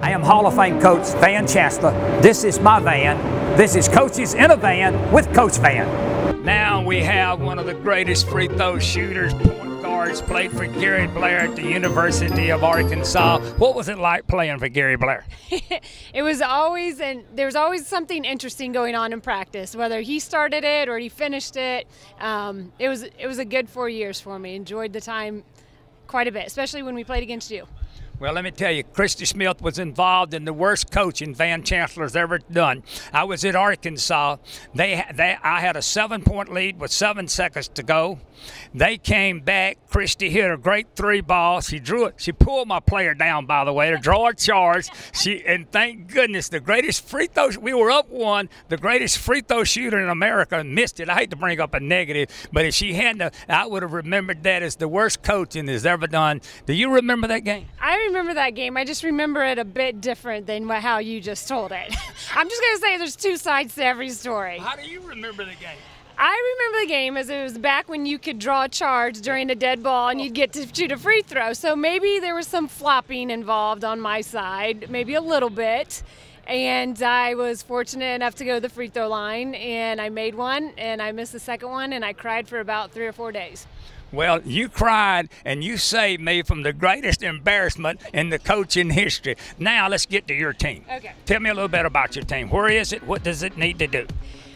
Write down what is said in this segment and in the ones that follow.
I am Hall of Fame coach Van Chancellor. This is my van. This is Coaches in a Van with Coach Van. Now we have one of the greatest free throw shooters, point guards, played for Gary Blair at the University of Arkansas. What was it like playing for Gary Blair? It was always, and there was always something interesting going on in practice, whether he started it or he finished it. It was a good 4 years for me. Enjoyed the time quite a bit, especially when we played against you. Well, let me tell you, Christy Smith was involved in the worst coaching Van Chancellor's ever done. I was at Arkansas. I had a 7-point lead with 7 seconds to go. They came back. Christy hit a great 3 ball. She drew it. She pulled my player down, by the way, to draw a charge. And thank goodness, the greatest free throw, we were up 1, the greatest free throw shooter in America missed it. I hate to bring up a negative, but if she hadn't, I would have remembered that as the worst coaching has ever done. Do you remember that game? I remember that game. I just remember it a bit different than how you just told it. I'm just going to say there's 2 sides to every story. How do you remember the game? I remember the game as it was back when you could draw a charge during a dead ball and you'd get to shoot a free throw. So maybe there was some flopping involved on my side, maybe a little bit. And I was fortunate enough to go to the free throw line, and I made one, and I missed the second one, and I cried for about 3 or 4 days. Well, you cried, and you saved me from the greatest embarrassment in the coaching history. Now let's get to your team. Okay. Tell me a little bit about your team. Where is it? What does it need to do?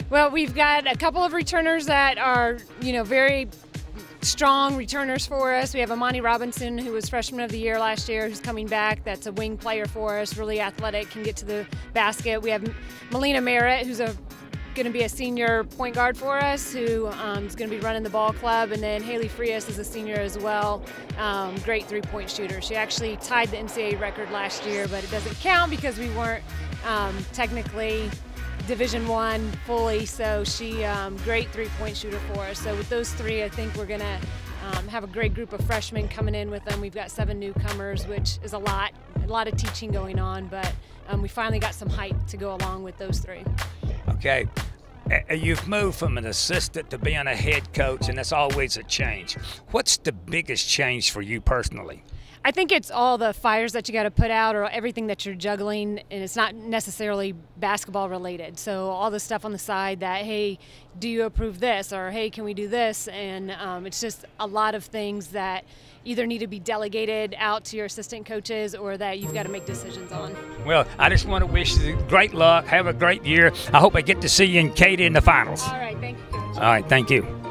Well, we've got a couple of returners that are, very strong returners for us. We have Amani Robinson, who was Freshman of the Year last year, who's coming back. That's a wing player for us, really athletic, can get to the basket. We have Melina Merritt, who's going to be a senior point guard for us, who is going to be running the ball club. And then Haley Frias is a senior as well. Great 3-point shooter. She actually tied the NCAA record last year, but it doesn't count because we weren't technically Division I fully, so she great 3-point shooter for us. So with those 3, I think we're gonna have a great group of freshmen coming in with them. We've got 7 newcomers, which is a lot of teaching going on, but we finally got some height to go along with those 3. Okay, you've moved from an assistant to being a head coach, and that's always a change. What's the biggest change for you personally? I think it's all the fires that you got to put out, or everything that you're juggling, and it's not necessarily basketball related. So all the stuff on the side that, hey, do you approve this, or hey, can we do this? And it's just a lot of things that either need to be delegated out to your assistant coaches or that you've got to make decisions on. Well, I just want to wish you great luck. Have a great year. I hope I get to see you and Katie in the finals. All right, thank you, Coach. All right, thank you.